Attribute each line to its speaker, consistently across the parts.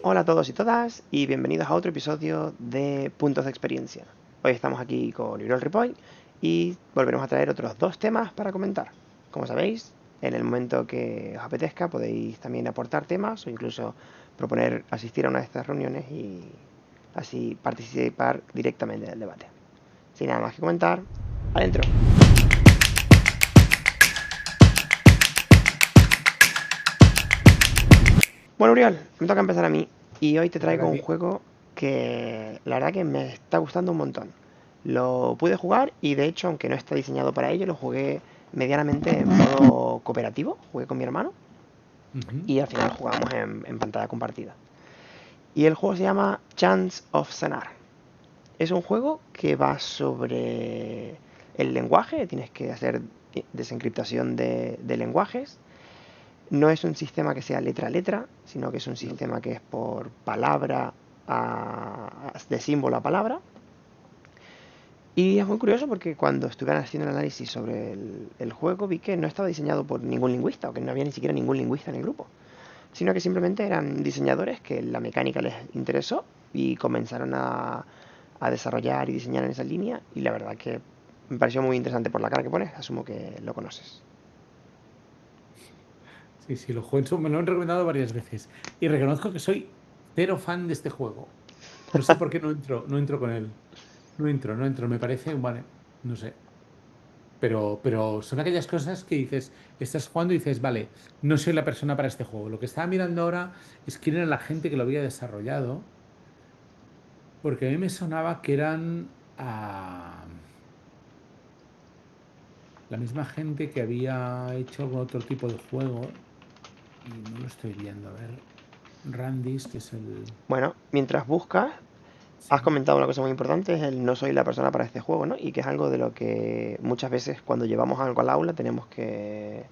Speaker 1: Hola a todos y todas y bienvenidos a otro episodio de Puntos de Experiencia. Hoy estamos aquí con Uriol Ripoll y volveremos a traer otros dos temas para comentar. Como sabéis, en el momento que os apetezca podéis también aportar temas o incluso proponer asistir a una de estas reuniones y así participar directamente del debate. Sin nada más que comentar, adentro. Bueno, Uriol, me toca empezar a mí y hoy te
Speaker 2: Te toca
Speaker 1: traigo
Speaker 2: a
Speaker 1: un
Speaker 2: ti.
Speaker 1: juego que la verdad que me está gustando un montón. Lo pude jugar y de hecho, aunque no está diseñado para ello, lo jugué medianamente en modo cooperativo, jugué con mi hermano
Speaker 2: Ujú.
Speaker 1: y al final jugamos en pantalla compartida. Y el juego se llama Chance of Sonar. Es un juego que va sobre el lenguaje, tienes que hacer desencriptación de lenguajes. No es un sistema que sea letra a letra, sino que es un
Speaker 2: No.
Speaker 1: sistema que es por palabra, de símbolo a palabra. Y es muy curioso porque cuando estuve haciendo el análisis sobre el juego vi que no estaba diseñado por ningún lingüista, o que no había ni siquiera ningún lingüista en el grupo, sino que simplemente eran diseñadores que la mecánica les interesó y comenzaron a desarrollar y diseñar en esa línea. Y la verdad que me pareció muy interesante por la cara que pones, asumo que lo conoces.
Speaker 2: Sí, sí, lo juego me lo han recomendado varias veces. Y reconozco que soy cero fan de este juego. No sé por qué no entro con él. No entro. Me parece, vale, no sé. Pero son aquellas cosas que dices, estás jugando y dices, vale, no soy la persona para este juego. Lo que estaba mirando ahora es quién era la gente que lo había desarrollado, porque a mí me sonaba que eran la misma gente que había hecho algún otro tipo de juego. Y no lo estoy viendo. A ver, Randis, que es el...
Speaker 1: Bueno, mientras buscas, has
Speaker 2: Sí.
Speaker 1: comentado una cosa muy importante, es el no soy la persona para este juego, ¿no? Y que es algo de lo que muchas veces cuando llevamos algo al aula tenemos que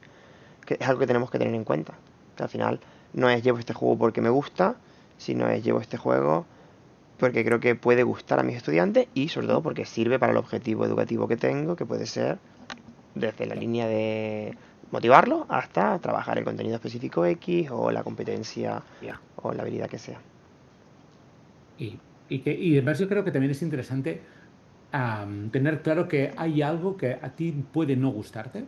Speaker 1: es algo que tenemos que tener en cuenta. Que al final no es llevo este juego porque me gusta, sino es llevo este juego porque creo que puede gustar a mis estudiantes y sobre todo porque sirve para el objetivo educativo que tengo, que puede ser desde la línea de motivarlo hasta trabajar el contenido específico X o la competencia o la habilidad que sea.
Speaker 2: Y además yo creo que también es interesante tener claro que hay algo que a ti puede no gustarte,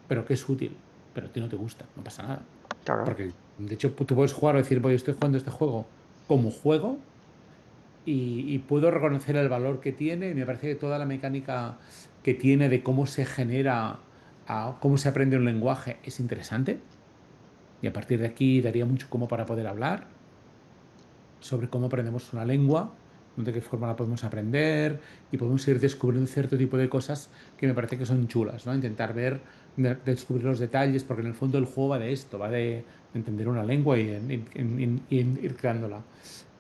Speaker 2: pero que es útil, pero a ti no te gusta, no pasa nada.
Speaker 1: Claro.
Speaker 2: Porque de hecho tú puedes jugar o decir, voy, estoy jugando este juego como juego y puedo reconocer el valor que tiene y me parece que toda la mecánica que tiene de cómo se genera, cómo se aprende un lenguaje es interesante. Y a partir de aquí daría mucho como para poder hablar sobre cómo aprendemos una lengua, de qué forma la podemos aprender y podemos ir descubriendo cierto tipo de cosas que me parece que son chulas, ¿no? Intentar ver, descubrir los detalles, porque en el fondo el juego va de esto, va de entender una lengua y en ir creándola.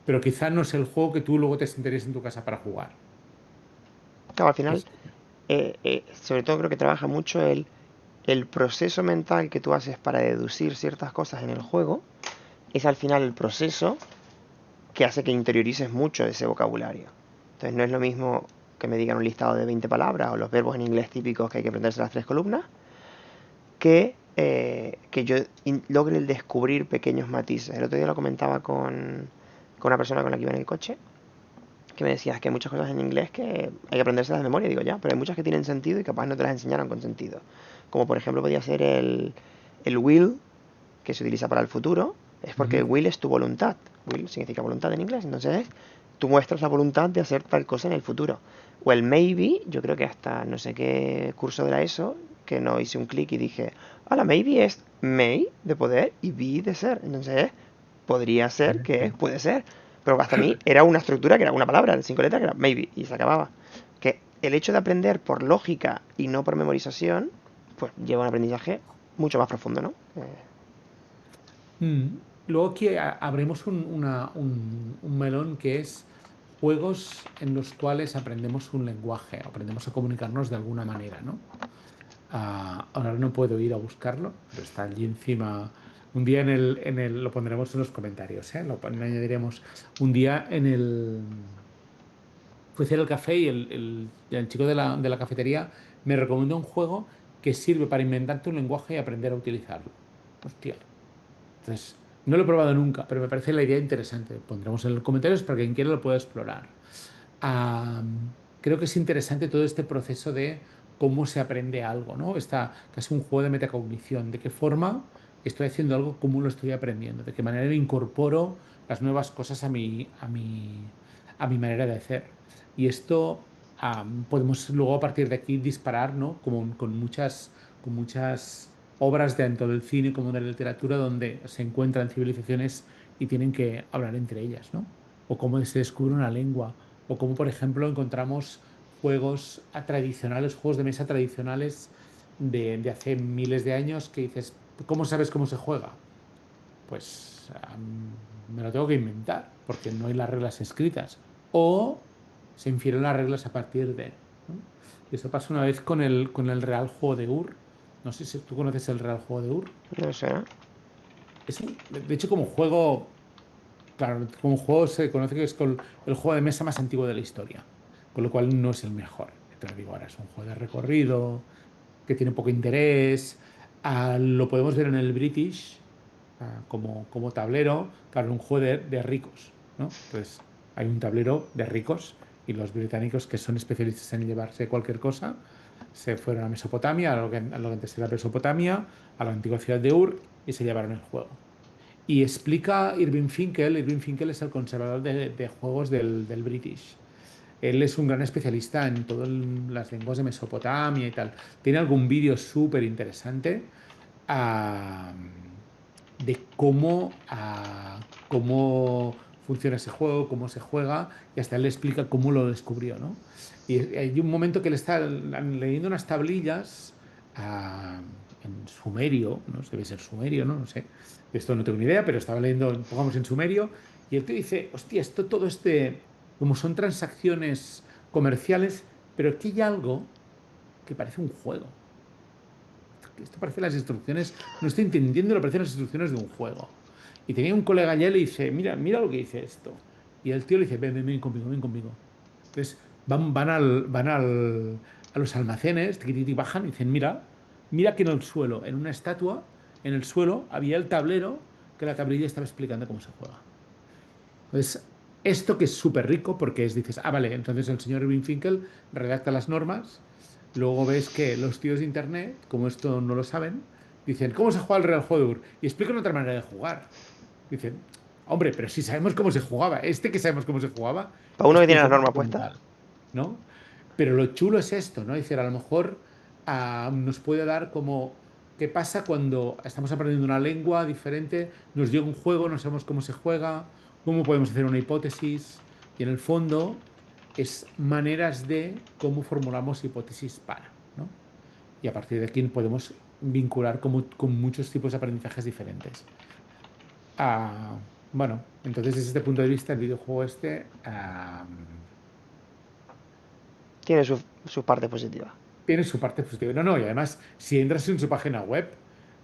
Speaker 2: Pero quizá no es el juego que tú luego te sentarías en tu casa para jugar.
Speaker 1: Claro, al final,
Speaker 2: Es-
Speaker 1: sobre todo creo que trabaja mucho el proceso mental que tú haces para deducir ciertas cosas en el juego, es al final el proceso que hace que interiorices mucho de ese vocabulario. Entonces no es lo mismo que me digan un listado de 20 palabras o los verbos en inglés típicos que hay que aprenderse las tres columnas, que yo logre el descubrir pequeños matices. El otro día lo comentaba con una persona con la que iba en el coche, que me decías que hay muchas cosas en inglés que hay que aprenderse de memoria, digo ya, pero hay muchas que tienen sentido y capaz no te las enseñaron con sentido. Como por ejemplo podía ser el will, que se utiliza para el futuro, es porque
Speaker 2: Ujú.
Speaker 1: will es tu voluntad. Will significa voluntad en inglés, entonces tú muestras la voluntad de hacer tal cosa en el futuro. O el maybe, yo creo que hasta no sé qué curso de la ESO, que no hice un clic y dije, la maybe es may de poder y be de ser. Entonces, podría ser que
Speaker 2: Sí.
Speaker 1: puede ser. Pero hasta mí era una estructura que era una palabra, en 5 letras, que era maybe, y se acababa. Que el hecho de aprender por lógica y no por memorización, pues lleva un aprendizaje mucho más profundo, ¿no?
Speaker 2: Luego aquí abrimos un melón que es juegos en los cuales aprendemos un lenguaje, aprendemos a comunicarnos de alguna manera, ¿no? Ahora no puedo ir a buscarlo, pero está allí encima. Un día lo pondremos en los comentarios, ¿eh? Añadiremos. Un día fui a hacer el café y el chico de la cafetería me recomendó un juego que sirve para inventarte un lenguaje y aprender a utilizarlo. Hostia. No lo he probado nunca, pero me parece la idea interesante. Pondremos en los comentarios para que quien quiera lo pueda explorar. Creo que es interesante todo este proceso de cómo se aprende algo, ¿no? Está casi un juego de metacognición. ¿De qué forma estoy haciendo algo? ¿Cómo lo estoy aprendiendo? ¿De qué manera me incorporo las nuevas cosas a mi manera de hacer? Y esto podemos luego a partir de aquí disparar, ¿no? Como con muchas obras tanto del cine como de la literatura donde se encuentran civilizaciones y tienen que hablar entre ellas, ¿no? O cómo se descubre una lengua, o cómo, por ejemplo, encontramos juegos tradicionales, juegos de mesa tradicionales de hace miles de años que dices, ¿cómo sabes cómo se juega? Pues me lo tengo que inventar, porque no hay las reglas escritas. O se infieren las reglas a partir de, ¿no? Y eso pasó una vez con el Real Juego de Ur. No sé si tú conoces el Real Juego de Ur.
Speaker 1: No sé.
Speaker 2: De hecho, como juego, claro, como juego se conoce que es el juego de mesa más antiguo de la historia, con lo cual no es el mejor. Te lo digo ahora, es un juego de recorrido, que tiene poco interés. Lo podemos ver en el British como tablero, claro, un juego de ricos, ¿no? Entonces, hay un tablero de ricos y los británicos, que son especialistas en llevarse cualquier cosa, se fueron a Mesopotamia, a lo que antes era Mesopotamia, a la antigua ciudad de Ur, y se llevaron el juego. Y explica Irving Finkel es el conservador de juegos del British. Él es un gran especialista en todas las lenguas de Mesopotamia y tal. Tiene algún vídeo súper interesante ah, de cómo funciona ese juego, cómo se juega, y hasta él le explica cómo lo descubrió, ¿no? Y hay un momento que él está leyendo unas tablillas ah, en sumerio, ¿no? Debe ser sumerio, ¿no? No sé. De esto no tengo ni idea, pero estaba leyendo, pongamos en sumerio, y él te dice, hostia, todo como son transacciones comerciales, pero aquí hay algo que parece un juego. Esto parece las instrucciones, no estoy entendiendo, lo parecen las instrucciones de un juego. Y tenía un colega allá y le dice, mira, mira lo que dice esto. Y el tío le dice, ven, ven, ven conmigo, ven conmigo. Entonces van a los almacenes, tiquititi, bajan y dicen, mira, mira que en el suelo, en una estatua, en el suelo había el tablero que la tablilla estaba explicando cómo se juega. Entonces, esto que es súper rico porque dices, vale, entonces el señor Irving Finkel redacta las normas, luego ves que los tíos de internet, como esto no lo saben, dicen, ¿cómo se juega el Real Juego de Ur? Y explican otra manera de jugar. Dicen, hombre, pero si sabemos cómo se jugaba, que sabemos cómo se jugaba,
Speaker 1: Para uno que tiene
Speaker 2: explica
Speaker 1: las
Speaker 2: una
Speaker 1: normas puestas.
Speaker 2: tontal, ¿no? Pero lo chulo es esto, ¿no? Es decir, a lo mejor nos puede dar como, ¿qué pasa cuando estamos aprendiendo una lengua diferente? Nos llega un juego, no sabemos cómo se juega, cómo podemos hacer una hipótesis, y en el fondo es maneras de cómo formulamos hipótesis para, ¿no? Y a partir de aquí podemos vincular con muchos tipos de aprendizajes diferentes. Bueno, entonces desde este punto de vista el videojuego
Speaker 1: Tiene sus partes positivas.
Speaker 2: tiene su parte positiva. No, no, y además, si entras en su página web,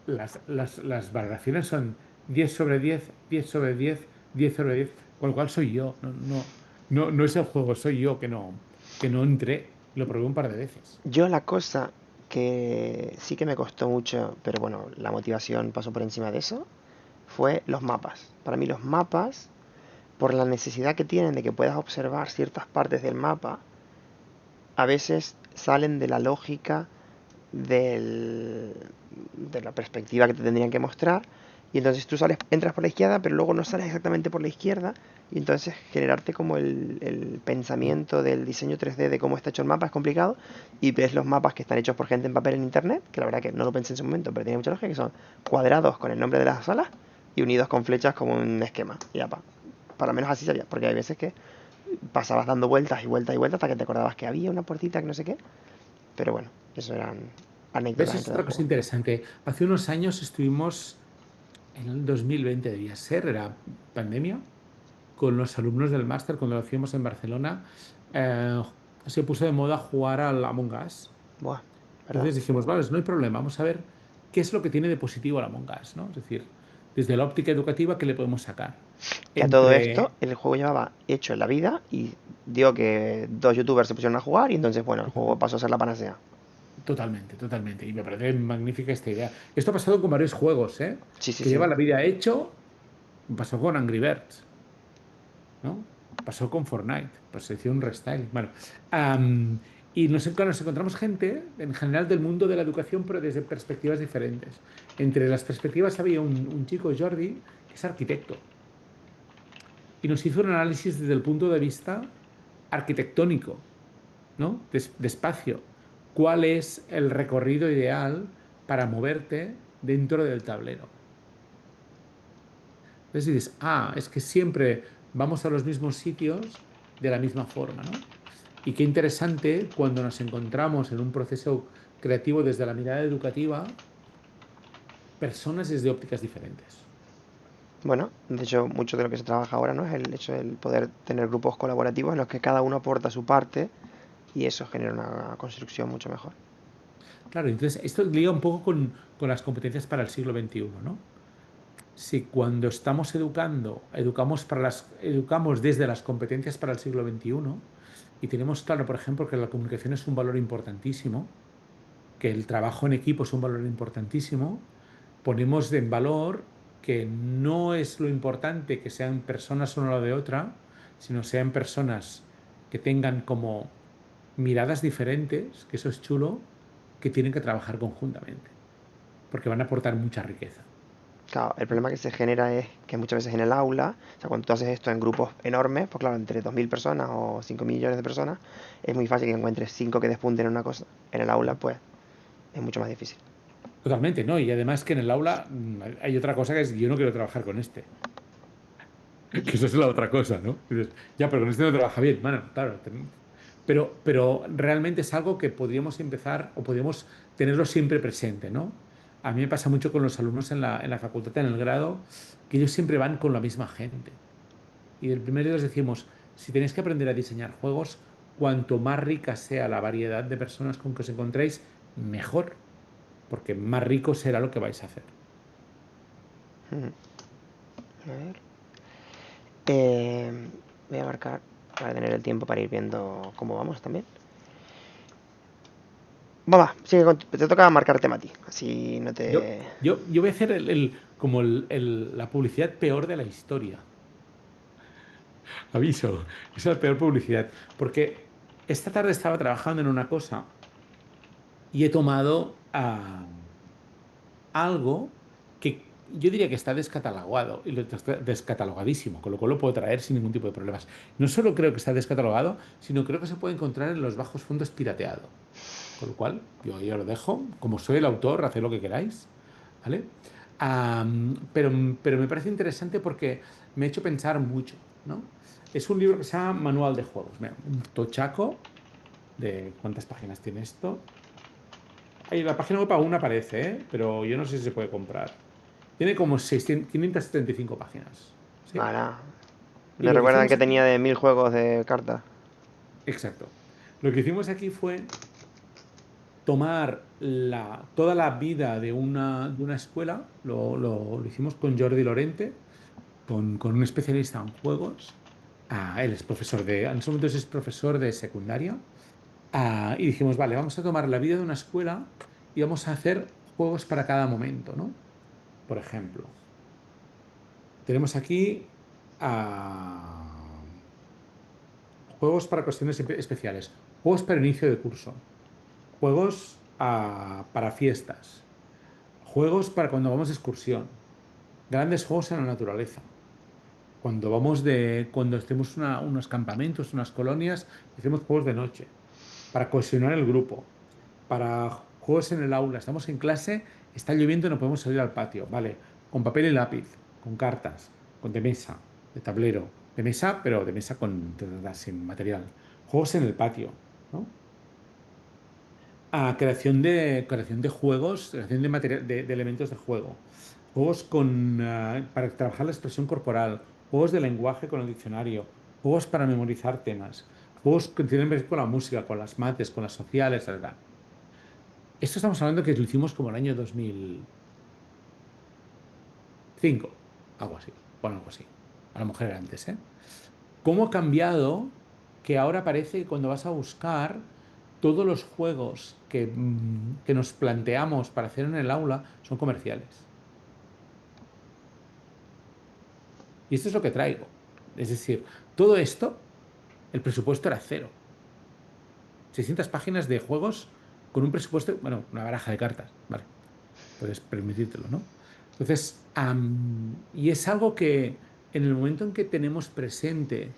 Speaker 2: las valoraciones son 10 sobre 10, 10 sobre 10, 10 sobre 10, con lo cual soy yo. No, no, no, no es el juego, soy yo que no entré. Lo probé un par de veces.
Speaker 1: Yo la cosa que sí que me costó mucho, pero bueno, la motivación pasó por encima de eso, fue los mapas. Para mí los mapas, por la necesidad que tienen de que puedas observar ciertas partes del mapa, a veces salen de la lógica de la perspectiva que te tendrían que mostrar. Y entonces tú entras por la izquierda, pero luego no sales exactamente por la izquierda. Y entonces generarte como el pensamiento del diseño 3D de cómo está hecho el mapa es complicado. Y ves los mapas que están hechos por gente en papel en internet, que la verdad que no lo pensé en ese momento, pero tiene mucha lógica, que son cuadrados con el nombre de las salas y unidos con flechas como un esquema. Y ya, para menos así sería, porque hay veces que pasabas dando vueltas y vueltas y vueltas hasta que te acordabas que había una puertita que no sé qué. Pero bueno, eso eran
Speaker 2: ¿Ves?
Speaker 1: anécdotas
Speaker 2: Es
Speaker 1: dentro del
Speaker 2: otra cosa
Speaker 1: juego.
Speaker 2: interesante. Hace unos años estuvimos, en el 2020 debía ser, era pandemia, con los alumnos del máster cuando lo hacíamos en Barcelona. eh, Se puso de moda jugar al Among Us.
Speaker 1: Buah, ¿verdad?
Speaker 2: Entonces dijimos, vale, no hay problema, vamos a ver qué es lo que tiene de positivo el Among Us, ¿no? Es decir, desde la óptica educativa, ¿qué le podemos sacar?
Speaker 1: Que a todo esto,
Speaker 2: Entre,
Speaker 1: el juego llevaba hecho en la vida y dio que dos youtubers se pusieron a jugar y entonces, bueno, el juego pasó a ser la panacea.
Speaker 2: totalmente, totalmente, y me parece magnífica esta idea. Esto ha pasado con varios juegos, ¿eh?
Speaker 1: Sí, sí,
Speaker 2: Que lleva
Speaker 1: sí.
Speaker 2: la vida hecho. Pasó con Angry Birds, ¿no? Pasó con Fortnite, pues se hizo un restyling. Bueno, am, y claro, nos encontramos gente, en general, del mundo de la educación, pero desde perspectivas diferentes. Entre las perspectivas había un chico, Jordi, que es arquitecto, y nos hizo un análisis desde el punto de vista arquitectónico, ¿no? De espacio. ¿Cuál es el recorrido ideal para moverte dentro del tablero? Entonces dices, es que siempre vamos a los mismos sitios de la misma forma, ¿no? Y qué interesante cuando nos encontramos en un proceso creativo desde la mirada educativa, personas desde ópticas diferentes.
Speaker 1: Bueno, de hecho, mucho de lo que se trabaja ahora, ¿no? Es el hecho de poder tener grupos colaborativos en los que cada uno aporta su parte y eso genera una construcción mucho mejor.
Speaker 2: Claro, entonces esto liga un poco con las competencias para el siglo XXI, ¿no? Si cuando estamos educando, educamos desde las competencias para el siglo XXI y tenemos claro, por ejemplo, que la comunicación es un valor importantísimo, que el trabajo en equipo es un valor importantísimo, ponemos en valor que no es lo importante que sean personas una al lado de otra, sino sean personas que tengan como miradas diferentes, que eso es chulo, que tienen que trabajar conjuntamente, porque van a aportar mucha riqueza.
Speaker 1: Claro, el problema que se genera es que muchas veces en el aula, o sea, cuando tú haces esto en grupos enormes, pues claro, entre 2.000 personas o 5 millones de personas, es muy fácil que encuentres 5 que despunten en una cosa. En el aula, pues, es mucho más difícil.
Speaker 2: Totalmente, ¿no? Y además que en el aula hay otra cosa que es, yo no quiero trabajar con este, que eso es la otra cosa, ¿no? Y dices, ya, pero con este no trabaja bien. Bueno, claro, pero realmente es algo que podríamos empezar o podríamos tenerlo siempre presente, ¿no? A mí me pasa mucho con los alumnos en la facultad, en el grado, que ellos siempre van con la misma gente. Y el primer día les decimos, si tenéis que aprender a diseñar juegos, cuanto más rica sea la variedad de personas con que os encontréis, mejor, porque más rico será lo que vais a hacer.
Speaker 1: Ujú. A ver. Voy a marcar para tener el tiempo para ir viendo cómo vamos también. Vamos, sigue te toca marcar tema a ti, así no
Speaker 2: Yo,
Speaker 1: te...
Speaker 2: yo voy a hacer como la publicidad peor de la historia. Aviso, es la peor publicidad. Porque esta tarde estaba trabajando en una cosa y he tomado algo que yo diría que está descatalogado y está descatalogadísimo, con lo cual lo puedo traer sin ningún tipo de problemas. No solo creo que está descatalogado, sino creo que se puede encontrar en los bajos fondos pirateado. Con lo cual, yo ya lo dejo. Como soy el autor, haced lo que queráis. ¿Vale? Pero, pero me parece interesante porque me ha hecho pensar mucho, ¿no? Es un libro que se llama Manual de Juegos. Mira, un tochaco de ¿cuántas páginas tiene esto? Ahí la página web aún aparece, ¿eh? Pero yo no sé si se puede comprar. Tiene como 575 páginas. ¿Sí?
Speaker 1: Nada,
Speaker 2: Y
Speaker 1: me
Speaker 2: lo que
Speaker 1: recuerdan
Speaker 2: hicimos
Speaker 1: que tenía
Speaker 2: aquí,
Speaker 1: de 1.000 juegos de cartas.
Speaker 2: exacto. Lo que hicimos aquí fue tomar toda la vida de una escuela, lo hicimos con Jordi Lorente, con un especialista en juegos. Él es profesor en esos momentos es profesor de secundaria. Y dijimos, vale, vamos a tomar la vida de una escuela y vamos a hacer juegos para cada momento, ¿no? Por ejemplo, tenemos aquí ah, juegos para cuestiones especiales, juegos para inicio de curso, juegos para fiestas, juegos para cuando vamos de excursión, grandes juegos en la naturaleza. Cuando estemos unos campamentos, unas colonias, hacemos juegos de noche, para cohesionar el grupo, para juegos en el aula. Estamos en clase, está lloviendo y no podemos salir al patio. Vale, con papel y lápiz, con cartas, con de mesa, de tablero, de mesa, pero de mesa sin material. Juegos en el patio, ¿no? Creación de juegos, creación de, de elementos de juego. Juegos para trabajar la expresión corporal. Juegos de lenguaje con el diccionario. Juegos para memorizar temas. Juegos que tienen que ver con la música, con las mates, con las sociales, ¿verdad? Esto estamos hablando que lo hicimos como el año 2005, algo así, o algo así. A lo mejor era antes, ¿eh? ¿Cómo ha cambiado que ahora parece que cuando vas a buscar todos los juegos que nos planteamos para hacer en el aula son comerciales? Y esto es lo que traigo. Es decir, todo esto, el presupuesto era cero. 600 páginas de juegos con un presupuesto, bueno, una baraja de cartas, ¿vale? Puedes permitírtelo, ¿no? Entonces, y es algo que en el momento en que tenemos presente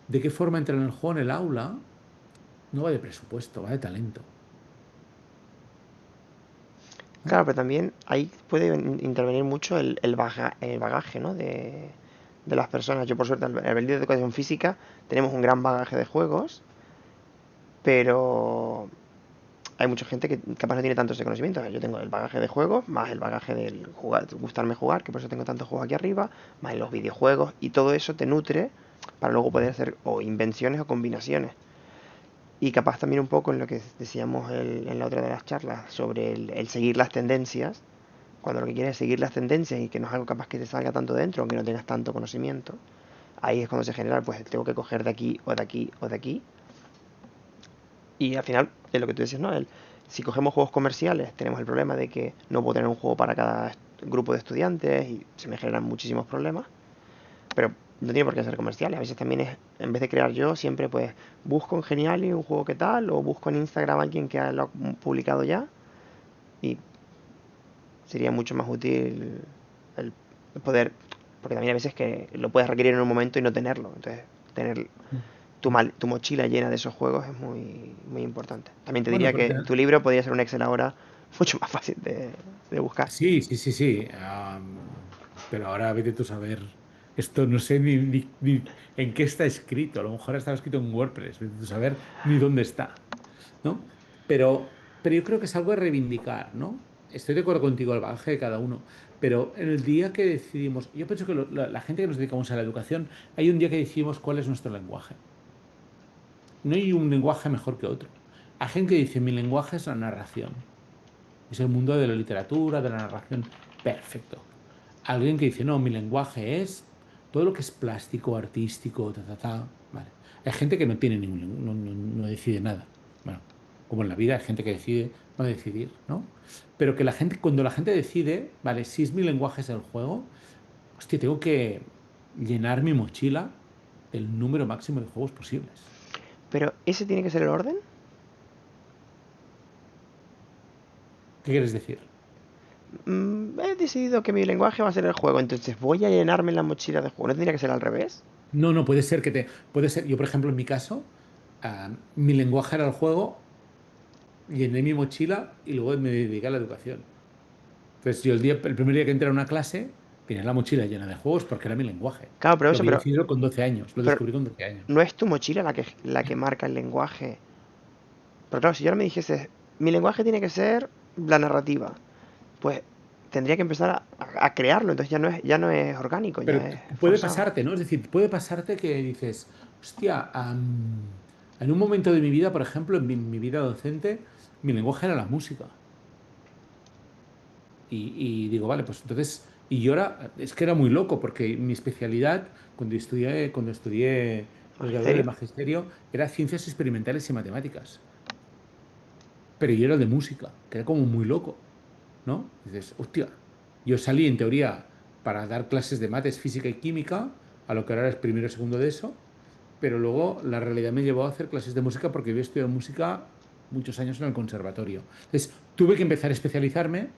Speaker 2: de qué forma entrar en el juego en el aula, no va de presupuesto, va de talento, ¿no?
Speaker 1: Claro, pero también ahí puede intervenir mucho el bagaje, ¿no? De las personas. Yo, por suerte, al venir de educación física, tenemos un gran bagaje de juegos, pero hay mucha gente que capaz no tiene tanto ese conocimiento. Yo tengo el bagaje de juegos, más el bagaje del jugar, gustarme jugar, que por eso tengo tantos juegos aquí arriba, más los videojuegos, y todo eso te nutre para luego poder hacer o invenciones o combinaciones. Y capaz también un poco en lo que decíamos en la otra de las charlas sobre el seguir las tendencias, cuando lo que quieres es seguir las tendencias y que no es algo capaz que te salga tanto dentro, aunque no tengas tanto conocimiento, ahí es cuando se genera, pues tengo que coger de aquí o de aquí o de aquí. Y al final, es lo que tú decías, ¿no? Si cogemos juegos comerciales, tenemos el problema de que no puedo tener un juego para cada grupo de estudiantes y se me generan muchísimos problemas. Pero no tiene por qué ser comerciales. A veces también es, en vez de crear yo, siempre pues busco en Geniali un juego que tal, o busco en Instagram a alguien que lo ha publicado ya, y sería mucho más útil el poder, porque también a veces que lo puedes requerir en un momento y no tenerlo. Entonces, tener tu mochila llena de esos juegos es muy, muy importante. También te
Speaker 2: Bueno,
Speaker 1: diría
Speaker 2: pero
Speaker 1: que tu libro podría ser un Excel ahora mucho más fácil de buscar.
Speaker 2: sí, sí, sí, sí. Pero ahora vete tú a saber. Esto no sé ni en qué está escrito. A lo mejor estaba escrito en WordPress. Vete tú a saber ni dónde está, ¿no? Pero yo creo que es algo de reivindicar, ¿no? Estoy de acuerdo contigo, el bagaje de cada uno. Pero en el día que decidimos, yo pienso que la gente que nos dedicamos a la educación, hay un día que decidimos cuál es nuestro lenguaje. No hay un lenguaje mejor que otro. Hay gente que dice, mi lenguaje es la narración. Es el mundo de la literatura, de la narración. Perfecto. Alguien que dice, no, mi lenguaje es todo lo que es plástico, artístico, ta, ta, ta. Vale. Hay gente que no tiene no decide nada. Bueno, como en la vida hay gente que decide no decidir, ¿no? Pero que la gente, cuando la gente decide, vale, si es mi lenguaje es el juego, hostia, tengo que llenar mi mochila del número máximo de juegos posibles.
Speaker 1: Pero ese tiene que ser el orden.
Speaker 2: ¿Qué quieres decir?
Speaker 1: He decidido que mi lenguaje va a ser el juego, entonces voy a llenarme la mochila de juego. ¿No tendría que ser al revés?
Speaker 2: No, no, puede ser puede ser, yo por ejemplo en mi caso, mi lenguaje era el juego, llené mi mochila y luego me dediqué a la educación. Entonces yo el primer día que entré a una clase, tenía la mochila llena de juegos porque era mi lenguaje.
Speaker 1: Claro, pero
Speaker 2: Lo
Speaker 1: eso,
Speaker 2: había decidido con 12 años, lo
Speaker 1: pero
Speaker 2: descubrí con 12 años.
Speaker 1: no es tu mochila la que marca el lenguaje. Pero claro, si yo ahora me dijese, mi lenguaje tiene que ser la narrativa, pues tendría que empezar a crearlo, entonces ya no es orgánico,
Speaker 2: Pero
Speaker 1: ya es
Speaker 2: puede
Speaker 1: forzado.
Speaker 2: pasarte, ¿no? Es decir, puede pasarte que dices, hostia, en un momento de mi vida, por ejemplo, en mi vida docente, mi lenguaje era la música. Y digo, vale, pues entonces, y yo era, es que era muy loco, porque mi especialidad, cuando estudié el grado de
Speaker 1: Magisterio.
Speaker 2: magisterio, era ciencias experimentales y matemáticas. Pero yo era de música, que era como muy loco, ¿no? Dices, hostia, yo salí en teoría para dar clases de mates, física y química, a lo que ahora es primero y segundo de eso, pero luego la realidad me llevó a hacer clases de música porque había estudiado música muchos años en el conservatorio. Entonces, tuve que empezar a especializarme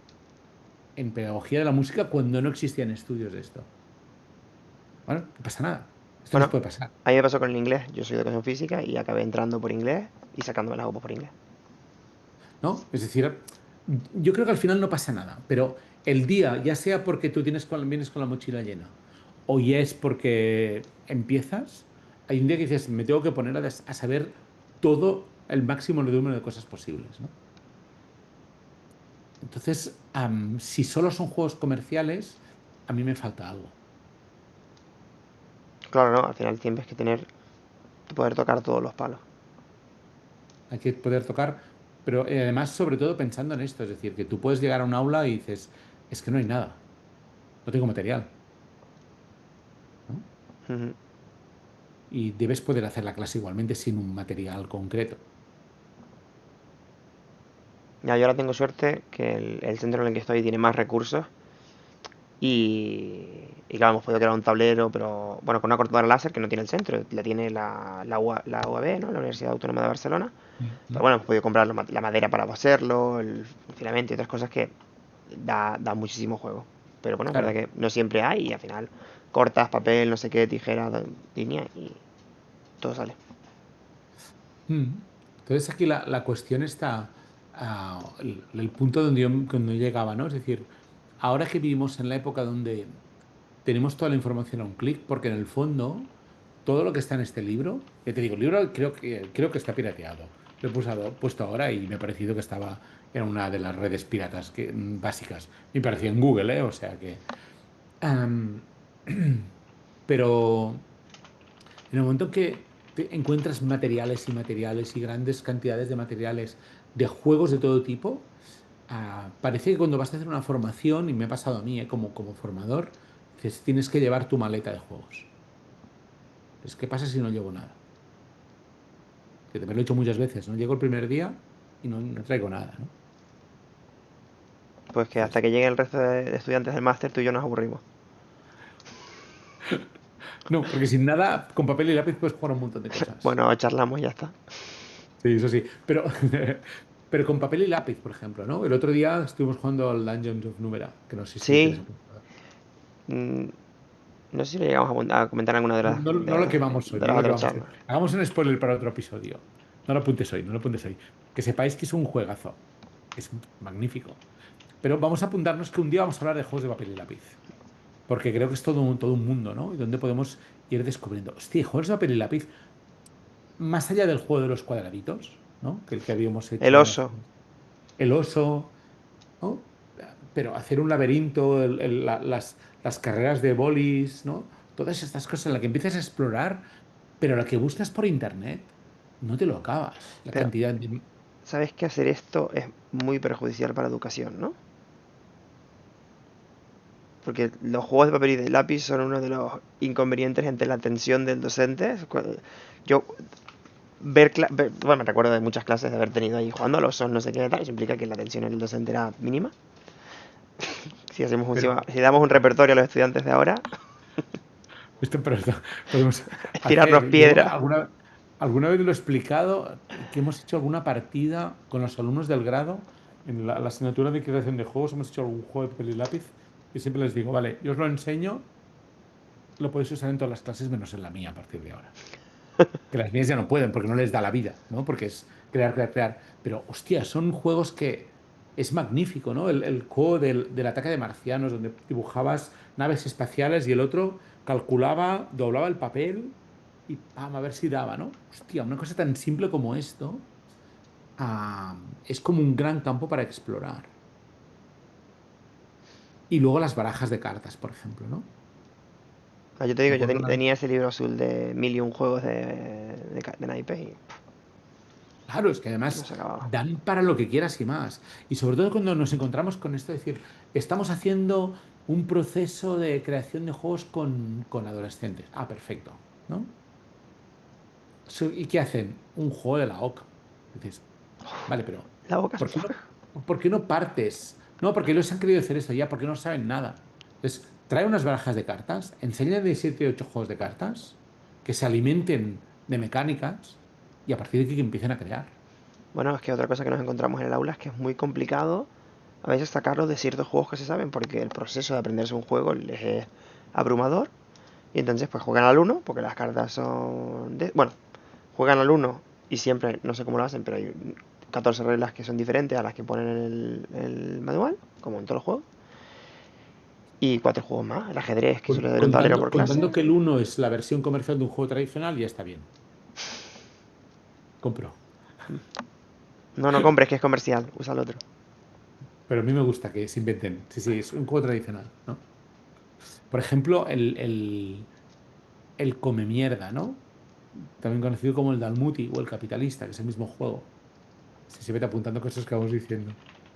Speaker 2: en pedagogía de la música cuando no existían estudios de esto. Bueno, no pasa nada. Esto nos
Speaker 1: Bueno,
Speaker 2: puede pasar,
Speaker 1: a mí me pasó con el inglés, yo soy de educación física y acabé entrando por inglés y sacándome las OPO por inglés.
Speaker 2: ¿no? Es decir, yo creo que al final no pasa nada, pero el día, ya sea porque tú vienes con la mochila llena o ya es porque empiezas, hay un día que dices, me tengo que poner a saber todo el máximo número de cosas posibles, ¿no? Entonces, si solo son juegos comerciales, a mí me falta algo.
Speaker 1: Claro, no, al final tienes que poder tocar todos los palos.
Speaker 2: Hay que poder tocar, pero además, sobre todo pensando en esto, es decir, que tú puedes llegar a un aula y dices, es que no hay nada, no tengo material, ¿no?
Speaker 1: Ujú.
Speaker 2: Y debes poder hacer la clase igualmente sin un material concreto.
Speaker 1: Ya, yo ahora tengo suerte que el centro en el que estoy tiene más recursos y Y claro, hemos podido crear un tablero, pero bueno, con una cortadora láser que no tiene el centro, la tiene la UAB, ¿no? La Universidad Autónoma de Barcelona. Pero
Speaker 2: Ujú.
Speaker 1: bueno, hemos podido comprar la madera para hacerlo, el filamento y otras cosas que da muchísimo juego. Pero bueno, es verdad
Speaker 2: Claro.
Speaker 1: que no siempre hay y al final cortas, papel, no sé qué, tijera, línea y todo sale.
Speaker 2: Mm. Entonces aquí la cuestión está, el punto donde cuando llegaba, ¿no? Es decir, ahora que vivimos en la época donde tenemos toda la información a un clic, porque en el fondo todo lo que está en este libro, ya te digo, el libro creo que está pirateado. Lo he puesto ahora y me ha parecido que estaba en una de las redes piratas básicas. Me pareció en Google, ¿eh? O sea que... am, pero en el momento en que te encuentras materiales y materiales y grandes cantidades de materiales de juegos de todo tipo, parece que cuando vas a hacer una formación, y me ha pasado a mí, como formador, dices, tienes que llevar tu maleta de juegos. Entonces, ¿qué pasa si no llevo nada? Que te me lo he hecho muchas veces, ¿no? Llego el primer día y no traigo nada, ¿no?
Speaker 1: Pues que hasta
Speaker 2: Dices,
Speaker 1: que llegue el resto de estudiantes del máster, tú y yo nos aburrimos.
Speaker 2: no, porque sin nada, con papel y lápiz puedes jugar a un montón de cosas.
Speaker 1: Bueno, charlamos y ya está.
Speaker 2: Sí, eso sí. Pero, pero con papel y lápiz, por ejemplo, ¿no? El otro día estuvimos jugando al Dungeons of Numera, que no sé si lo tienes
Speaker 1: Sí,
Speaker 2: apuntado.
Speaker 1: mm, no sé si le llegamos a comentar en alguna de las,
Speaker 2: No lo quemamos hoy,
Speaker 1: de
Speaker 2: no
Speaker 1: las
Speaker 2: lo
Speaker 1: otras
Speaker 2: quemamos hoy.
Speaker 1: charlas.
Speaker 2: Hagamos un spoiler para otro episodio. No lo apuntes hoy, no lo apuntes hoy. Que sepáis que es un juegazo. Es magnífico. Pero vamos a apuntarnos que un día vamos a hablar de juegos de papel y lápiz. Porque creo que es todo un mundo, ¿no? Y donde podemos ir descubriendo. Hostia, juegos de papel y lápiz, más allá del juego de los cuadraditos, ¿no? Que el que habíamos
Speaker 1: El
Speaker 2: hecho
Speaker 1: oso.
Speaker 2: el oso, ¿no? Pero hacer un laberinto, las carreras de bolis, ¿no? Todas estas cosas en las que empiezas a explorar, pero lo que buscas por internet, no te lo acabas. La
Speaker 1: Pero,
Speaker 2: cantidad de...
Speaker 1: ¿sabes que hacer esto es muy perjudicial para la educación, no? Porque los juegos de papel y de lápiz son uno de los inconvenientes entre la atención del docente. Yo bueno, me recuerdo de muchas clases de haber tenido ahí jugando a los son no sé qué tal, eso implica que la atención del docente era mínima.
Speaker 2: Pero,
Speaker 1: Si damos un repertorio a los estudiantes de ahora,
Speaker 2: esto podemos
Speaker 1: es tirarnos
Speaker 2: hacer. Yo
Speaker 1: piedra.
Speaker 2: alguna vez lo he explicado, que hemos hecho alguna partida con los alumnos del grado, en la asignatura de creación de juegos, hemos hecho algún juego de papel y lápiz, y siempre les digo, vale, yo os lo enseño, lo podéis usar en todas las clases menos en la mía a partir de ahora. Que las mías ya no pueden porque no les da la vida, ¿no? Porque es crear, crear, crear. Pero, hostia, son juegos que es magnífico, ¿no? El juego del ataque de marcianos, donde dibujabas naves espaciales y el otro calculaba, doblaba el papel y pam, a ver si daba, ¿no? Hostia, una cosa tan simple como esto, es como un gran campo para explorar. Y luego las barajas de cartas, por ejemplo, ¿no?
Speaker 1: Yo te
Speaker 2: Me
Speaker 1: digo,
Speaker 2: acuerdo
Speaker 1: tenía ese libro azul de mil y un juegos de naipes y
Speaker 2: Claro, es que
Speaker 1: no
Speaker 2: además
Speaker 1: se acababa.
Speaker 2: dan para lo que quieras y más. Y sobre todo cuando nos encontramos con esto, es decir, estamos haciendo un proceso de creación de juegos con adolescentes. Ah, perfecto, ¿no? ¿Y qué hacen? Un juego de la OCA. Dices, vale, pero
Speaker 1: La boca.
Speaker 2: ¿por qué no partes? No, porque ellos han querido hacer esto ya, porque no saben nada. Entonces, trae unas barajas de cartas, enséñale 7 8 juegos de cartas que se alimenten de mecánicas y a partir de aquí que empiecen a crear.
Speaker 1: Bueno, es que otra cosa que nos encontramos en el aula es que es muy complicado a veces sacarlos de ciertos juegos que se saben porque el proceso de aprenderse un juego les es abrumador y entonces pues juegan al uno porque las cartas son bueno, juegan al uno y siempre, no sé cómo lo hacen, pero hay 14 reglas que son diferentes a las que ponen en el manual, como en todos los juegos, y cuatro juegos más, el ajedrez que suele haber un tablero
Speaker 2: Contando,
Speaker 1: por clase.
Speaker 2: contando que el uno es la versión comercial de un juego tradicional, ya está bien. Compro.
Speaker 1: No, no compres que es comercial, usa el otro.
Speaker 2: Pero a mí me gusta que se inventen. Sí, sí, es un juego tradicional, ¿no? Por ejemplo, el come mierda, ¿no? También conocido como el Dalmuti o el Capitalista, que es el mismo juego. Si se vete apuntando cosas que vamos diciendo.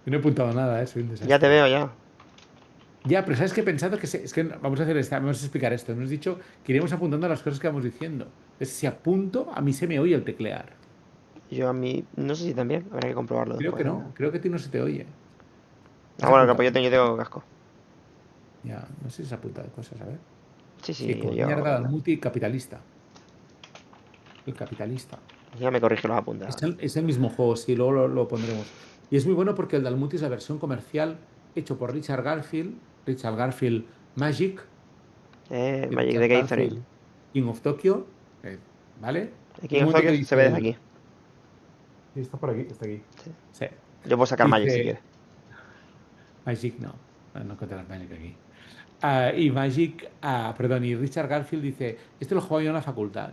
Speaker 2: Yo no he apuntado nada, ¿eh? Soy un
Speaker 1: Ya te
Speaker 2: desastre.
Speaker 1: veo ya.
Speaker 2: Ya, pero ¿sabes qué he pensado? Es que vamos a hacer vamos a explicar esto. Hemos dicho que iremos apuntando las cosas que vamos diciendo. Entonces, si apunto, a mí se me oye el teclear.
Speaker 1: Yo a mí, no sé si también, habrá que comprobarlo
Speaker 2: Creo que
Speaker 1: después.
Speaker 2: no, creo que a ti no se te oye.
Speaker 1: Ah,
Speaker 2: ¿Has
Speaker 1: bueno,
Speaker 2: apuntado?
Speaker 1: yo tengo casco.
Speaker 2: Ya, no sé si se ha apuntado cosas, a ver.
Speaker 1: Sí,
Speaker 2: Sí,
Speaker 1: sí,
Speaker 2: como
Speaker 1: yo
Speaker 2: mierda, multicapitalista. El capitalista.
Speaker 1: ya me corrige los apuntes ahora.
Speaker 2: Es el mismo juego, sí, luego lo pondremos. Y es muy bueno porque el Dalmuti es la versión comercial hecho por Richard Garfield Magic, y
Speaker 1: Magic the
Speaker 2: Richard
Speaker 1: Gathering.
Speaker 2: Garfield King of Tokyo, ¿vale?
Speaker 1: El
Speaker 2: Y
Speaker 1: King
Speaker 2: un
Speaker 1: of
Speaker 2: momento que
Speaker 1: Tokyo se ve
Speaker 2: dice
Speaker 1: desde aquí.
Speaker 2: él, sí, está por aquí, está aquí.
Speaker 1: Sí.
Speaker 2: Sí.
Speaker 1: Yo puedo sacar Magic si
Speaker 2: Dice,
Speaker 1: quieres.
Speaker 2: Magic no, no encontrarás Magic aquí. Perdón, y Richard Garfield dice, este lo jugaba yo en la facultad.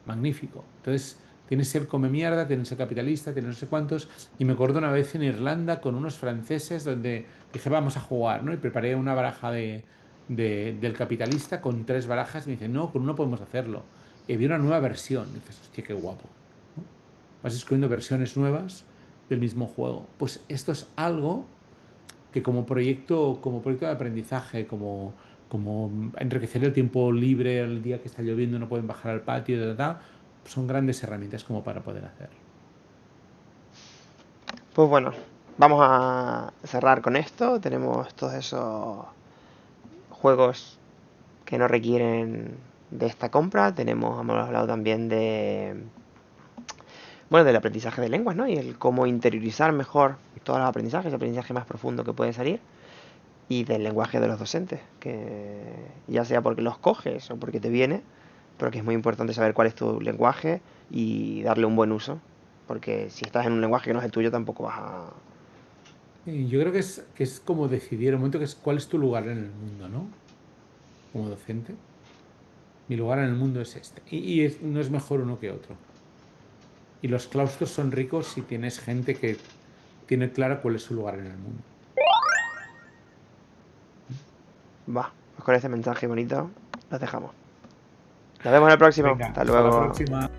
Speaker 2: Magnífico. Entonces, tienes ser come mierda, tienes ser capitalista, tienes no sé cuántos. Y me acuerdo una vez en Irlanda con unos franceses donde dije, vamos a jugar, ¿no? Y preparé una baraja del capitalista con 3 barajas y me dicen, no, con uno podemos hacerlo. Y había una nueva versión. Y dices, hostia, qué guapo, ¿no? Vas descubriendo versiones nuevas del mismo juego. Pues esto es algo que como proyecto de aprendizaje, como enriquecer el tiempo libre el día que está lloviendo, no pueden bajar al patio, son grandes herramientas como para poder hacer.
Speaker 1: Pues bueno, vamos a cerrar con esto. Tenemos todos esos juegos que no requieren de esta compra. Hemos hablado también de, bueno, del aprendizaje de lenguas, ¿no? Y el cómo interiorizar mejor todos los aprendizajes, el aprendizaje más profundo que puede salir. Y del lenguaje de los docentes, que ya sea porque los coges o porque te viene, pero que es muy importante saber cuál es tu lenguaje y darle un buen uso. Porque si estás en un lenguaje que no es el tuyo, tampoco vas a...
Speaker 2: Y yo creo que es como decidir el momento que es cuál es tu lugar en el mundo, ¿no? Como docente. Mi lugar en el mundo es este. Y no es mejor uno que otro. Y los claustros son ricos si tienes gente que tiene claro cuál es su lugar en el mundo.
Speaker 1: Va, pues con este mensaje bonito los dejamos. Nos vemos en el próximo.
Speaker 2: Venga,
Speaker 1: Hasta
Speaker 2: hasta la
Speaker 1: luego.
Speaker 2: próxima.